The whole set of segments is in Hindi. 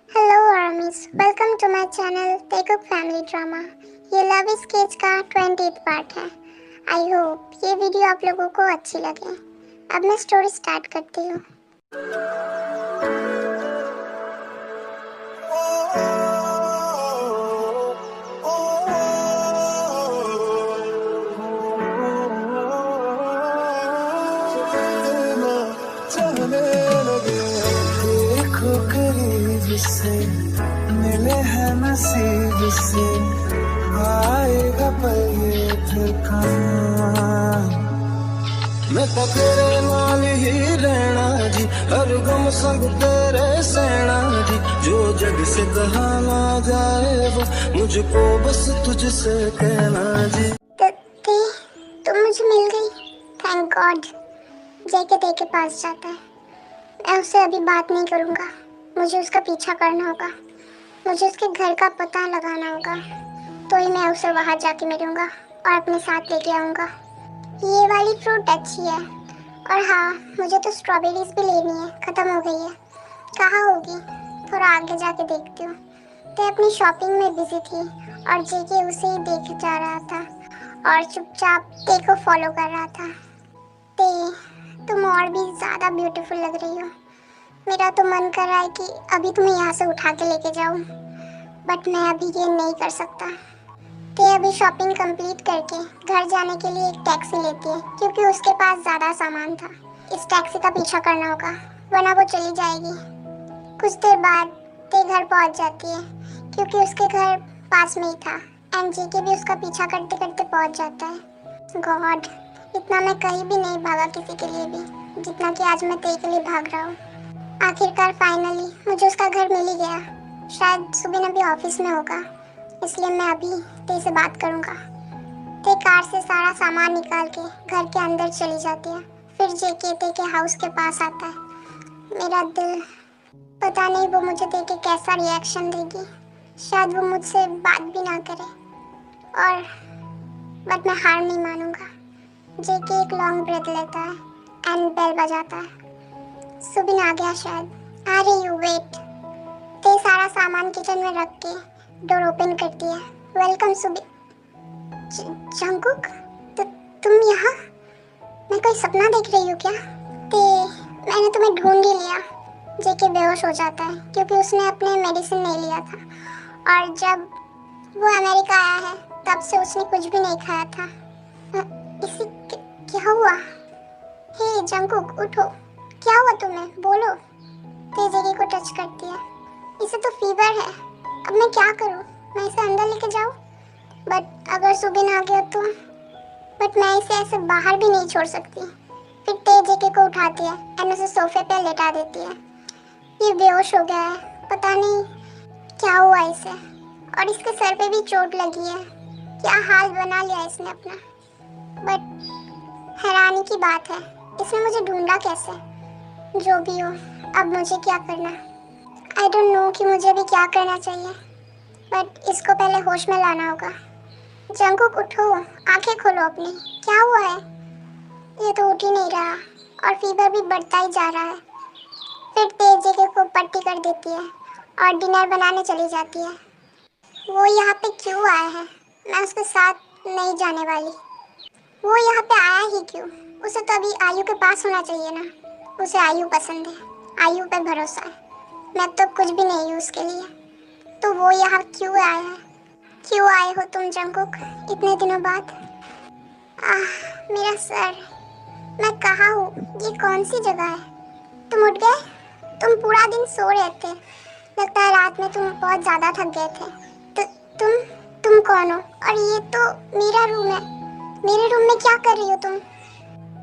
Hello armies, welcome to my channel Taekook family drama. ये लव स्केच का 20th पार्ट है। आई होप ये वीडियो आप लोगों को अच्छी लगे। अब मैं स्टोरी स्टार्ट करती हूँ। देखो करीब से मिले हैं नसीब से आएगा पल ये फिर कहाँ मैं तो तेरे नाल ही रहना जी हर गम संग तेरे सहना जी जो जग से कहा ना जाए वो मुझको बस तुझसे कहना जी। तुम मुझे मिल गई, थैंक गॉड। जे के पास जाता है। मैं उससे अभी बात नहीं करूँगा। मुझे उसका पीछा करना होगा। मुझे उसके घर का पता लगाना होगा, तो ही मैं उसे वहाँ जाके मिलूँगा और अपने साथ लेके आऊँगा। ये वाली फ्रूट अच्छी है। और हाँ, मुझे तो स्ट्रॉबेरीज भी लेनी है, ख़त्म हो गई है। कहाँ होगी? थोड़ा आगे जाके देखती हूँ। ते अपनी शॉपिंग में बिजी थी और जेके उसे ही देख जा रहा था और चुपचाप ते को फॉलो कर रहा था। ते, तुम और भी ज़्यादा ब्यूटीफुल लग रही हो। मेरा तो मन कर रहा है कि अभी तुम्हें यहाँ से उठा के लेके जाऊँ, बट मैं अभी ये नहीं कर सकता। ते अभी शॉपिंग कंप्लीट करके घर जाने के लिए एक टैक्सी लेती है, क्योंकि उसके पास ज़्यादा सामान था। इस टैक्सी का पीछा करना होगा, वरना वो चली जाएगी। कुछ देर बाद ते घर पहुंच जाती है, क्योंकि उसके घर पास में ही था। एंड जेके भी उसका पीछा करते करते पहुंच जाता है। गॉड, इतना मैं कहीं भी नहीं भागा किसी के लिए भी, जितना कि आज मैं ते के लिए भाग रहा हूँ। आखिरकार फाइनली मुझे उसका घर मिल ही गया। शायद सुबह अभी ऑफिस में होगा, इसलिए मैं अभी ते से बात करूँगा। ते कार से सारा सामान निकाल के घर के अंदर चली जाती है। फिर जेके ते के हाउस के पास आता है। मेरा दिल, पता नहीं वो मुझे देख के कैसा रिएक्शन देगी। शायद वो मुझसे बात भी ना करे, और बट मैं हार नहीं मानूंगा। जेके एक लॉन्ग ब्रेथ लेता है एंड बेल बजाता है। सुबिन आ गया शायद। आ रही हूँ, वेट। ते सारा सामान किचन में रख के डोर ओपन करती है। वेलकम सुबिन। जंकुक, तुम यहाँ? मैं कोई सपना देख रही हूँ क्या? ते, मैंने तुम्हें ढूंढ ही लिया। जेके बेहोश हो जाता है, क्योंकि उसने अपने मेडिसिन नहीं लिया था, और जब वो अमेरिका आया है तब से उसने कुछ भी नहीं खाया था। इसी क्या हुआ? हे जंकुक, उठो। क्या हुआ तुम्हें? बोलो। ते जेके को टच करती है। इसे तो फीवर है। अब मैं क्या करूँ? मैं इसे अंदर लेके जाऊँ? बट अगर सुबिन आ गया तो? बट मैं इसे ऐसे बाहर भी नहीं छोड़ सकती। फिर ते जेके को उठाती है एंड उसे सोफे पे लेटा देती है। ये बेहोश हो गया है, पता नहीं क्या हुआ इसे, और इसके सर पे भी चोट लगी है। क्या हाल बना लिया इसने अपना। बट हैरानी की बात है, इसने मुझे ढूंढा कैसे? जो भी हो, अब मुझे क्या करना? आई डोंट नो कि मुझे अभी क्या करना चाहिए, बट इसको पहले होश में लाना होगा। जंकुक, उठो, आंखें खोलो अपनी। क्या हुआ है? ये तो उठ ही नहीं रहा, और फीवर भी बढ़ता ही जा रहा है। फिर तेज जेके को पट्टी कर देती है और डिनर बनाने चली जाती है। वो यहाँ पे क्यों आया है? मैं उसके साथ नहीं जाने वाली। वो यहाँ पे आया ही क्यों? उसे तो अभी आयु के पास होना चाहिए ना। उसे आयु पसंद है, आयु पे भरोसा है। मैं तो कुछ भी नहीं हूँ उसके लिए। तो वो यहाँ क्यों आया है? क्यों आए हो तुम जंकुक, इतने दिनों बाद? मेरा सर। मैं कहाँ हूँ? ये कौन सी जगह है? तुम उठ गए? तुम पूरा दिन सो रहे थे। लगता है रात में तुम बहुत ज़्यादा थक गए थे। तो तुम कौन हो? और ये तो मेरा रूम है। मेरे रूम में क्या कर रही हो तुम?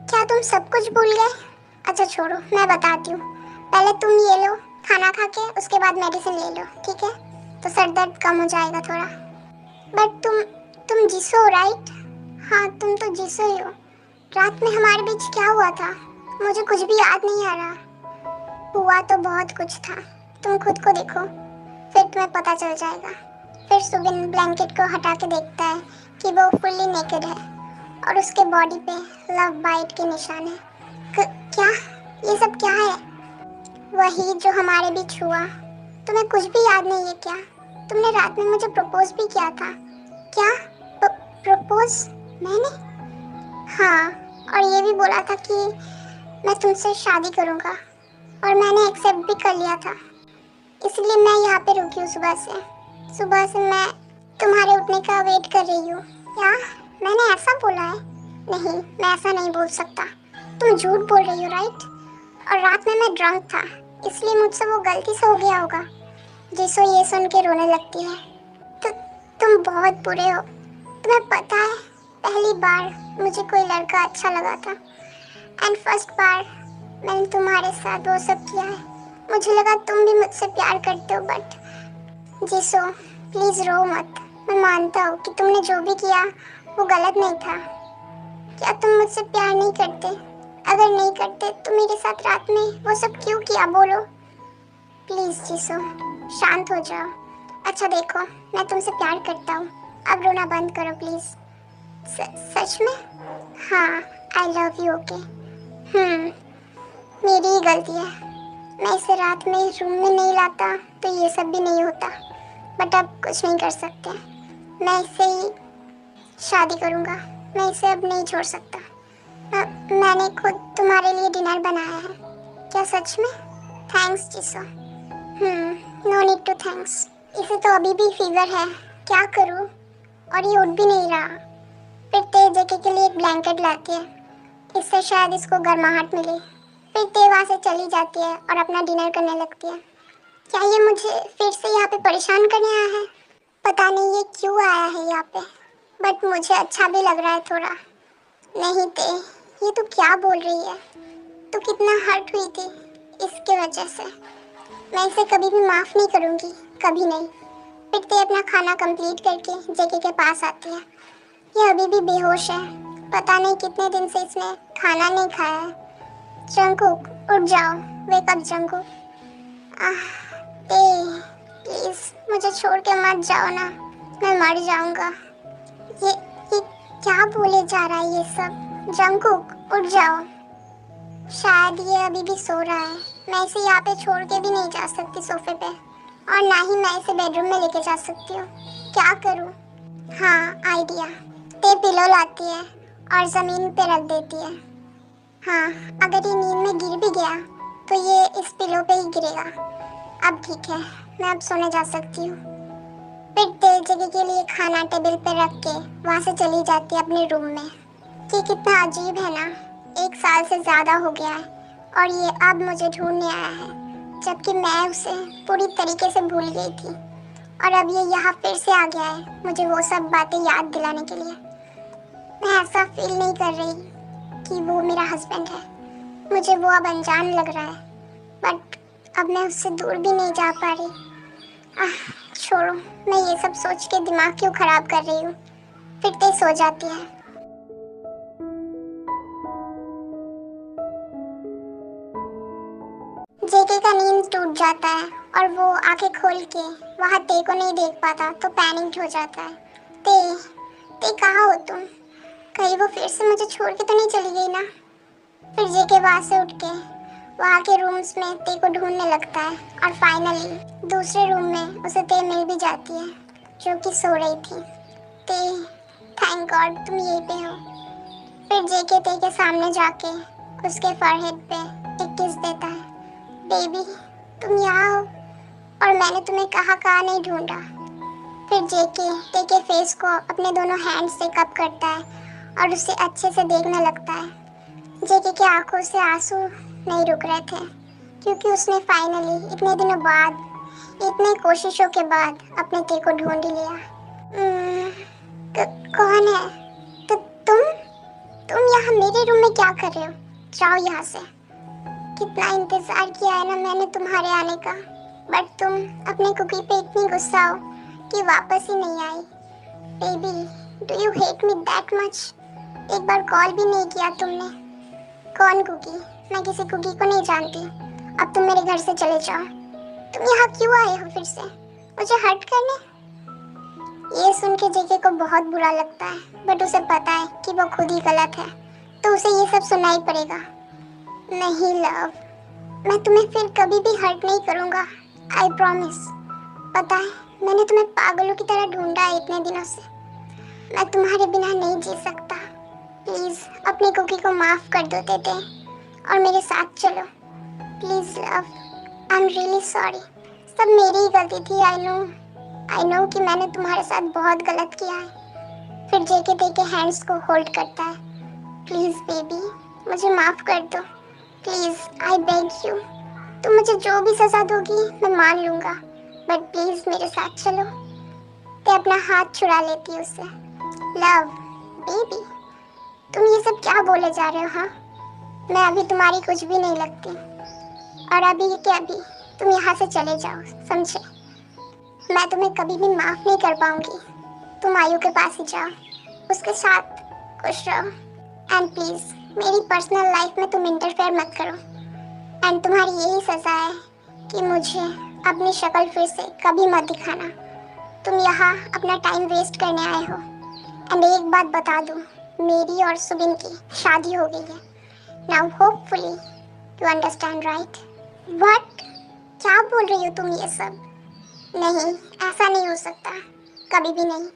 क्या तुम सब कुछ भूल गए? अच्छा छोड़ो, मैं बताती हूँ। पहले तुम ये लो, खाना खा के उसके बाद मेडिसिन ले लो, ठीक है? तो सर दर्द कम हो जाएगा थोड़ा। बट तुम जिसो हो, राइट? हाँ, तुम तो जिसो ही हो। रात में हमारे बीच क्या हुआ था? मुझे कुछ भी याद नहीं आ रहा। हुआ तो बहुत कुछ था, तुम खुद को देखो, फिर तुम्हें पता चल जाएगा। फिर सुबिन ब्लैंकेट को हटा के देखता है कि वो फुल्ली नेकेड है और उसके बॉडी पे लव बाइट के निशान है। क्या? ये सब क्या है? वही जो हमारे बीच हुआ। तुम्हें कुछ भी याद नहीं है क्या? तुमने रात में मुझे प्रपोज भी किया था। क्या? प्रपोज? मैंने? हाँ, और ये भी बोला था कि मैं तुमसे शादी करूँगा, और मैंने एक्सेप्ट भी कर लिया था। इसलिए मैं यहाँ पे रुकी हूँ सुबह से मैं तुम्हारे उठने का वेट कर रही हूँ। क्या मैंने ऐसा बोला है? नहीं, मैं ऐसा नहीं बोल सकता। तुम झूठ बोल रही हो, राइट? और रात में मैं ड्रंक था, इसलिए मुझसे वो गलती से हो गया होगा। जिसो ये सुन के रोने लगती है। तो तुम बहुत बुरे हो। तुम्हें पता है, पहली बार मुझे कोई लड़का अच्छा लगा था, एंड फर्स्ट बार मैंने तुम्हारे साथ वो सब किया है। मुझे लगा तुम भी मुझसे प्यार करते हो, बट जिसो प्लीज रो मत। मैं मानता हूँ कि तुमने जो भी किया वो गलत नहीं था। क्या तुम मुझसे प्यार नहीं करते? अगर नहीं करते तो मेरे साथ रात में वो सब क्यों किया, बोलो? प्लीज जिसो शांत हो जाओ। अच्छा देखो, मैं तुमसे प्यार करता हूँ, अब रोना बंद करो प्लीज। सच में? हाँ, आई लव यू। ओके। मेरी ही गलती है। मैं इसे रात में रूम में नहीं लाता तो ये सब भी नहीं होता, बट अब कुछ नहीं कर सकते। मैं इससे ही शादी करूँगा। मैं इसे अब नहीं छोड़ सकता। मैंने खुद तुम्हारे लिए डिनर बनाया है। क्या सच में? Thanks Jisoo. No need to thanks. इसे तो अभी भी फीवर है, क्या करूँ? और ये उठ भी नहीं रहा। फिर तेज जेके के लिए एक ब्लैंकेट लाती है, इससे शायद इसको गर्माहट मिले। फिर ते वहाँ से चली जाती है और अपना डिनर करने लगती है। क्या ये मुझे फिर से यहाँ पे परेशान करने आया है? पता नहीं ये क्यों आया है यहाँ पे, बट मुझे अच्छा भी लग रहा है थोड़ा। नहीं ते, ये तू क्या बोल रही है? तू कितना हर्ट हुई थी इसके वजह से। मैं इसे कभी भी माफ़ नहीं करूँगी, कभी नहीं। फिर ते अपना खाना कंप्लीट करके जेके के पास आती है। ये अभी भी बेहोश है, पता नहीं कितने दिन से इसने खाना नहीं खाया है। जंकुक उठ जाओ, वेक अप जंकुक। ते प्लीज मुझे छोड़ के मत जाओ ना, मैं मर जाऊंगा। ये क्या बोले जा रहा है ये सब? जंकुक उठ जाओ। शायद ये अभी भी सो रहा है। मैं इसे यहाँ पे छोड़ के भी नहीं जा सकती सोफे पे, और ना ही मैं इसे बेडरूम में लेके जा सकती हूँ। क्या करूँ? हाँ, आइडिया। ते पिलो लाती है और ज़मीन पे रख देती है। हाँ, अगर ये नींद में गिर भी गया तो ये इस पिलो पे ही गिरेगा। अब ठीक है, मैं अब सोने जा सकती हूँ। फिर तेज जगह के लिए खाना टेबल पे रख के वहाँ से चली जाती है अपने रूम में। ये कितना अजीब है ना, 1 साल से ज़्यादा हो गया है और ये अब मुझे ढूंढने आया है, जबकि मैं उसे पूरी तरीके से भूल गई थी। और अब ये यहाँ फिर से आ गया है मुझे वो सब बातें याद दिलाने के लिए। मैं ऐसा फील नहीं कर रही कि वो मेरा हस्बैंड है। मुझे वो अब अनजान लग रहा है, बट अब मैं उससे दूर भी नहीं जा पा रही। छोड़ो, मैं ये सब सोच के दिमाग क्यों खराब कर रही हूँ। फिर ते सो जाती है। जेके का नींद टूट जाता है और वो आंखें खोल के वहाँ ते को नहीं देख पाता तो पैनिक हो जाता है। ते कहाँ हो तुम? कहीं वो फिर से मुझे छोड़ के तो नहीं चली गई ना? फिर जेके वहाँ से उठ के वहाँ के रूम्स में ते को ढूंढने लगता है और फाइनली दूसरे रूम में उसे ते मिल भी जाती है जो कि सो रही थी। ते, थैंक गॉड तुम यहीं पे हो। फिर जेके ते के सामने जाके उसके फॉरहेड पे एक किस देता है। बेबी तुम यहाँ हो, और मैंने तुम्हें कहाँ नहीं ढूंढा। फिर जेके ते के फेस को अपने दोनों हैंड से कप करता है और उसे अच्छे से देखने लगता है। जेके की आंखों से आंसू नहीं रुक रहे थे, क्योंकि उसने फाइनली इतने दिनों बाद, इतने कोशिशों के बाद अपने ते को ढूंढ ही लिया। कौन है? तो तुम यहाँ मेरे रूम में क्या कर रहे हो? जाओ यहाँ से। कितना इंतजार किया है ना मैंने तुम्हारे आने का, बट तुम अपने कुकी पे इतनी गुस्सा हो कि वापस ही नहीं आई। Baby do you hate me that much? एक बार कॉल भी नहीं किया तुमने। कौन कुकी? मैं किसी कुकी को नहीं जानती। अब तुम मेरे घर से चले जाओ। तुम यहाँ क्यों आए हो फिर से? मुझे हर्ट करने? ये सुन के जेके को बहुत बुरा लगता है, बट उसे पता है कि वो खुद ही गलत है, तो उसे ये सब सुनना ही पड़ेगा। नहीं लव, मैं तुम्हें फिर कभी भी हर्ट नहीं करूँगा। I promise. पता है, मैंने तुम्हें पागलों की तरह ढूंढा है इतने दिनों से। मैं तुम्हारे बिना नहीं जी सकता। प्लीज अपनी कुकी को माफ कर दो तेते और मेरे साथ चलो। Please love, I am really sorry. सब मेरी ही गलती थी। आई नो कि मैंने तुम्हारे साथ बहुत गलत किया है। फिर जेके तेके हैंड्स को होल्ड करता है। प्लीज बेबी, मुझे माफ कर दो। Please, I beg you. तुम मुझे जो भी सजा दोगी मैं मान लूंगा, बट प्लीज मेरे साथ चलो। ते अपना हाथ छुड़ा लेती उससे। लव बेबी, तुम ये सब क्या बोले जा रहे हो? हाँ, मैं अभी तुम्हारी कुछ भी नहीं लगती, और अभी के अभी तुम यहाँ से चले जाओ, समझे? मैं तुम्हें कभी भी माफ नहीं कर पाऊंगी। तुम आयु के पास ही जाओ, उसके साथ खुश रहो, एंड प्लीज मेरी पर्सनल लाइफ में तुम इंटरफेयर मत करो। एंड तुम्हारी यही सजा है कि मुझे अपनी शक्ल फिर से कभी मत दिखाना। तुम यहाँ अपना टाइम वेस्ट करने आए हो। एंड एक बात बता दूँ, मेरी और सुबिन की शादी हो गई है। Now hopefully you understand, right? What? क्या बोल रही हो तुम ये सब? नहीं, ऐसा नहीं हो सकता, कभी भी नहीं।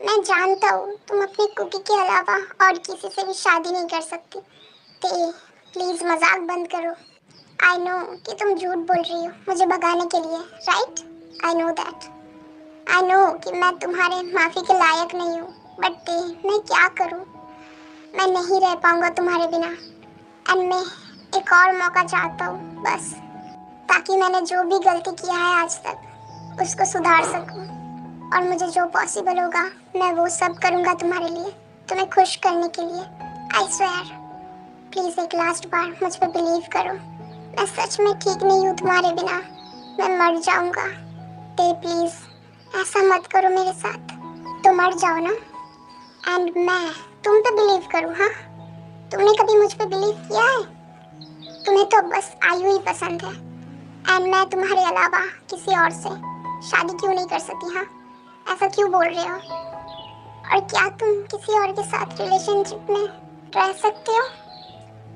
मैं जानता हूँ तुम अपनी कुकी के अलावा और किसी से भी शादी नहीं कर सकती। ते प्लीज मजाक बंद करो। आई नो कि तुम झूठ बोल रही हो मुझे भगाने के लिए, right? I know that. I know कि मैं तुम्हारे माफी के लायक नहीं हूँ, बट मैं क्या करूँ? मैं नहीं रह पाऊंगा तुम्हारे बिना। एंड मैं एक और मौका चाहता हूँ बस, ताकि मैंने जो भी गलती किया है आज तक उसको सुधार सकूँ। और मुझे जो पॉसिबल होगा मैं वो सब करूँगा तुम्हारे लिए, तुम्हें खुश करने के लिए। I swear. प्लीज एक लास्ट बार मुझ पे बिलीव करो। मैं सच में ठीक नहीं हूँ तुम्हारे बिना, मैं मर जाऊंगा। ते प्लीज ऐसा मत करो मेरे साथ। तो मर जाओ ना, एंड मैं तुम पे बिलीव करूँ। हाँ, तुमने कभी मुझ पे बिलीव किया है? तुम्हें तो बस आयु ही पसंद है, एंड मैं तुम्हारे अलावा किसी और से शादी क्यों नहीं कर सकती? हाँ, ऐसा क्यों बोल रहे हो? और क्या तुम किसी और के साथ रिलेशनशिप में रह सकते हो?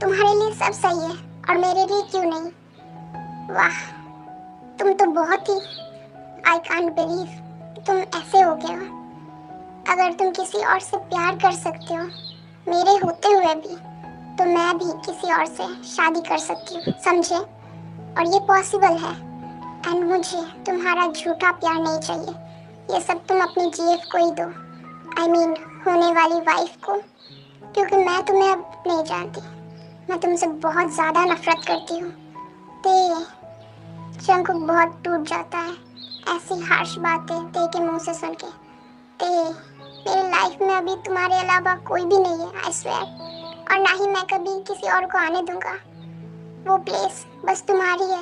तुम्हारे लिए सब सही है और मेरे लिए क्यों नहीं? वाह, तुम तो बहुत ही, आई कांट बिलीव तुम ऐसे हो गए हो। अगर तुम किसी और से प्यार कर सकते हो मेरे होते हुए भी, तो मैं भी किसी और से शादी कर सकती हूँ, समझे? और ये पॉसिबल है। एंड मुझे तुम्हारा झूठा प्यार नहीं चाहिए। ये सब तुम अपनी जीएफ को ही दो, आई मीन होने वाली वाइफ को, क्योंकि मैं तुम्हें अब नहीं जानती। मैं तुमसे बहुत ज़्यादा नफरत करती हूँ। ते जंकुक बहुत टूट जाता है ऐसी हार्श बातें ते के मुंह से सुन के। ते मेरी लाइफ में अभी तुम्हारे अलावा कोई भी नहीं है, आई स्वेयर। और ना ही मैं कभी किसी और को आने दूंगा। वो प्लेस बस तुम्हारी है,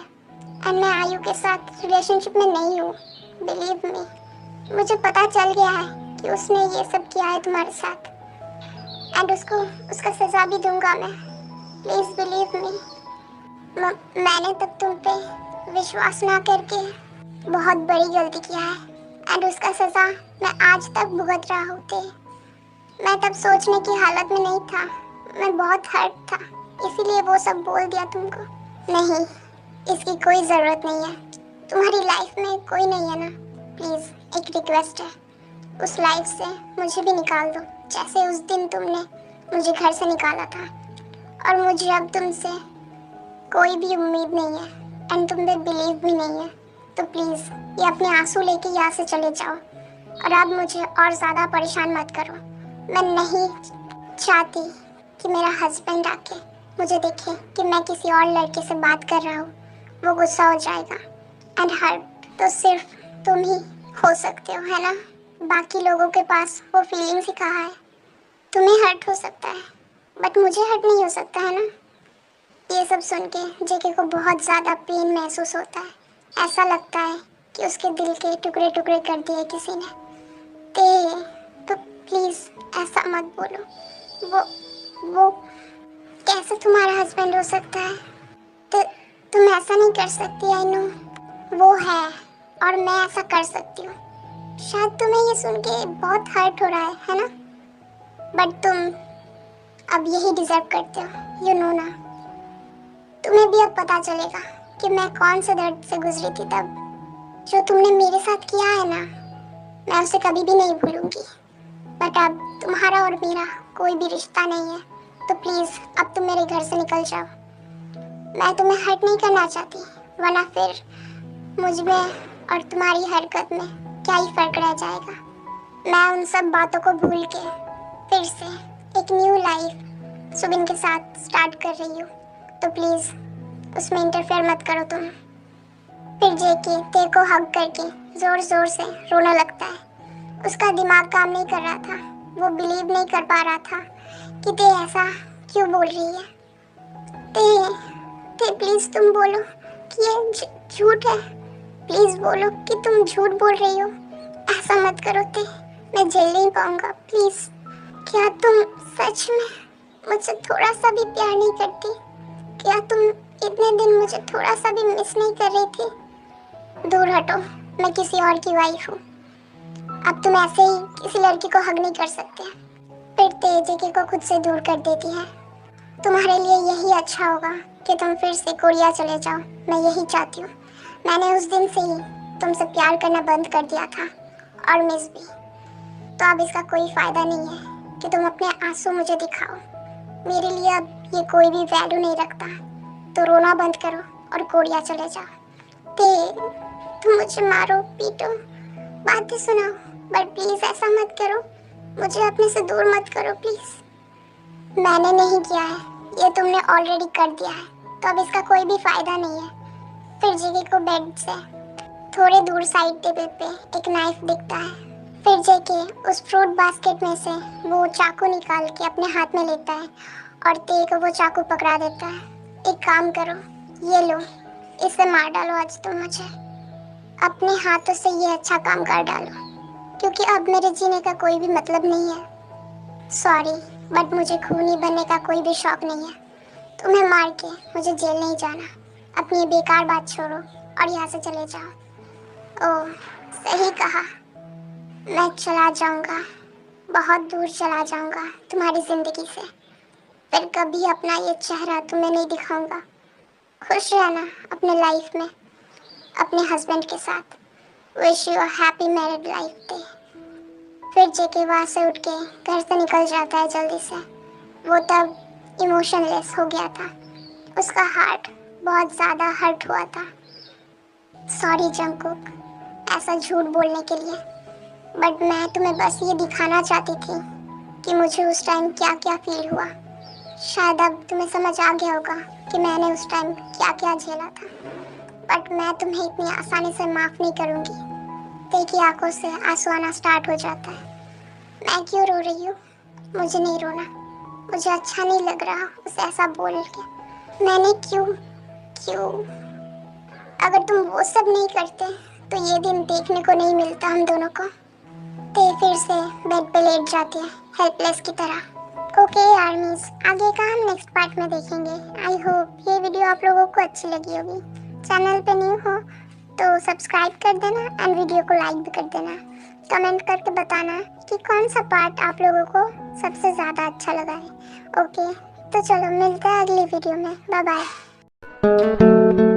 एंड मैं आयु के साथ रिलेशनशिप में नहीं हूँ। बिलीव मी, मुझे पता चल गया है कि उसने ये सब किया है तुम्हारे साथ, एंड उसको उसका सजा भी दूंगा मैं। Please believe me. मैंने तब तुम पे विश्वास ना करके बहुत बड़ी गलती किया है, एंड उसका सजा मैं आज तक भुगत रहा होते। मैं तब सोचने की हालत में नहीं था, मैं बहुत हर्ट था, इसीलिए वो सब बोल दिया तुमको। नहीं, इसकी कोई ज़रूरत नहीं है। तुम्हारी लाइफ में कोई नहीं है ना? प्लीज़ एक रिक्वेस्ट है, उस लाइफ से मुझे भी निकाल दो, जैसे उस दिन तुमने मुझे घर से निकाला था। और मुझे अब तुमसे कोई भी उम्मीद नहीं है, एंड तुम पे बिलीव भी नहीं है। तो प्लीज़ ये अपने आंसू लेके यहाँ से चले जाओ, और अब मुझे और ज़्यादा परेशान मत करो। मैं नहीं चाहती कि मेरा हस्बैंड आके मुझे देखे कि मैं किसी और लड़के से बात कर रहा हूँ, वो गुस्सा हो जाएगा। एंड हर्ट तो सिर्फ तुम ही हो सकते हो, है ना? बाकी लोगों के पास वो फीलिंग्स ही कहाँ है? तुम्हें हर्ट हो सकता है, बट मुझे हर्ट नहीं हो सकता, है ना? ये सब सुन के जेके को बहुत ज़्यादा पेन महसूस होता है। ऐसा लगता है कि उसके दिल के टुकड़े टुकड़े कर दिए किसी ने। तो प्लीज़ ऐसा मत बोलो। वो कैसे तुम्हारा हस्बैंड हो सकता है? तो तुम ऐसा नहीं कर सकती, आई नो। वो है और मैं ऐसा कर सकती हूँ। शायद तुम्हें ये सुन के बहुत हर्ट हो रहा है ना? बट तुम अब यही डिजर्व करते हो, यू नो ना। तुम्हें भी अब पता चलेगा कि मैं कौन से दर्द से गुजरी थी तब, जो तुमने मेरे साथ किया है ना, मैं उसे कभी भी नहीं भूलूंगी। बट अब तुम्हारा और मेरा कोई भी रिश्ता नहीं है, तो प्लीज़ अब तुम मेरे घर से निकल जाओ। मैं तुम्हें हर्ट नहीं करना चाहती, वरना फिर मुझ में और तुम्हारी हरकत में क्या ही फर्क रह जाएगा। मैं उन सब बातों को भूल के फिर से एक न्यू लाइफ सुबिन के साथ स्टार्ट कर रही हूँ, तो प्लीज़ उसमें इंटरफेयर मत करो तुम। फिर जेके तेरे को हग करके ज़ोर ज़ोर से रोने लगता है। उसका दिमाग काम नहीं कर रहा था, वो बिलीव नहीं कर पा रहा था कि ते ऐसा क्यों बोल रही है। ते प्लीज़ तुम बोलो कि ये झूठ है। प्लीज़ बोलो कि तुम झूठ बोल रही हो। ऐसा मत करो ते, मैं झेल नहीं पाऊंगा। प्लीज़, क्या तुम सच में मुझे थोड़ा सा भी प्यार नहीं करती? क्या तुम इतने दिन मुझे थोड़ा सा भी मिस नहीं कर रही थी? दूर हटो, मैं किसी और की वाइफ हूँ। अब तुम ऐसे ही किसी लड़की को हग नहीं कर सकते। फिर तेजे को खुद से दूर कर देती है। तुम्हारे लिए यही अच्छा होगा कि तुम फिर से कोरिया चले जाओ। मैं यही चाहती हूँ। मैंने उस दिन से ही तुमसे प्यार करना बंद कर दिया था, और मिस भी। तो अब इसका कोई फायदा नहीं है कि तुम अपने आंसू मुझे दिखाओ। मेरे लिए अब ये कोई भी वैल्यू नहीं रखता। तो रोना बंद करो और कोरिया चले जाओ। तुम मुझे मारो पीटो, बातें सुनाओ, बट प्लीज ऐसा मत करो। मुझे अपने से दूर मत करो प्लीज। मैंने नहीं किया है, ये तुमने ऑलरेडी कर दिया है, तो अब इसका कोई भी फायदा नहीं है। फिर जेके को बेड से थोड़े दूर साइड टेबल पे एक नाइफ दिखता है। फिर जेके उस फ्रूट बास्केट में से वो चाकू निकाल के अपने हाथ में लेता है और ते को वो चाकू पकड़ा देता है। एक काम करो, ये लो, इसे मार डालो आज तुम मुझे। अपने हाथों से ये अच्छा काम कर डालो, क्योंकि अब मेरे जीने का कोई भी मतलब नहीं है। सॉरी, बट मुझे खूनी बनने का कोई भी शौक नहीं है। तुम्हें मार के मुझे जेल नहीं जाना। अपनी ये बेकार बात छोड़ो और यहाँ से चले जाओ। ओह, सही कहा, मैं चला जाऊंगा, बहुत दूर चला जाऊंगा तुम्हारी जिंदगी से। फिर कभी अपना ये चेहरा तुम्हें नहीं दिखाऊंगा। खुश रहना अपने लाइफ में अपने हस्बैंड के साथ। Wish you a happy married life day. फिर जेके वहाँ से उठ के घर से निकल जाता है जल्दी से। वो तब इमोशनलेस हो गया था, उसका हार्ट बहुत ज़्यादा हर्ट हुआ था। सॉरी जंगकुक, ऐसा झूठ बोलने के लिए, बट मैं तुम्हें बस ये दिखाना चाहती थी कि मुझे उस टाइम क्या क्या फील हुआ। शायद अब तुम्हें समझ आ गया होगा कि मैंने उस टाइम क्या क्या झेला था, बट मैं तुम्हें इतनी आसानी से माफ़ नहीं करूँगी। देखिए आंखों से आंसू आना स्टार्ट हो जाता है। मैं क्यों रो रही हूँ? मुझे नहीं रोना, मुझे अच्छा नहीं लग रहा उसे ऐसा बोल के। मैंने क्यों क्यों अगर तुम वो सब नहीं करते तो ये दिन देखने को नहीं मिलता हम दोनों को। ते फिर से बेड पे लेट जाती है हेल्पलेस की तरह। ओके आर्मीज, आगे का हम नेक्स्ट पार्ट में देखेंगे। आई होप ये वीडियो आप लोगों को अच्छी लगी होगी। चैनल पे न्यू हो तो सब्सक्राइब कर देना एंड वीडियो को लाइक भी कर देना। कमेंट करके बताना कि कौन सा पार्ट आप लोगों को सबसे ज़्यादा अच्छा लगा है। ओके, तो चलो मिलते हैं अगली वीडियो में। Bye bye.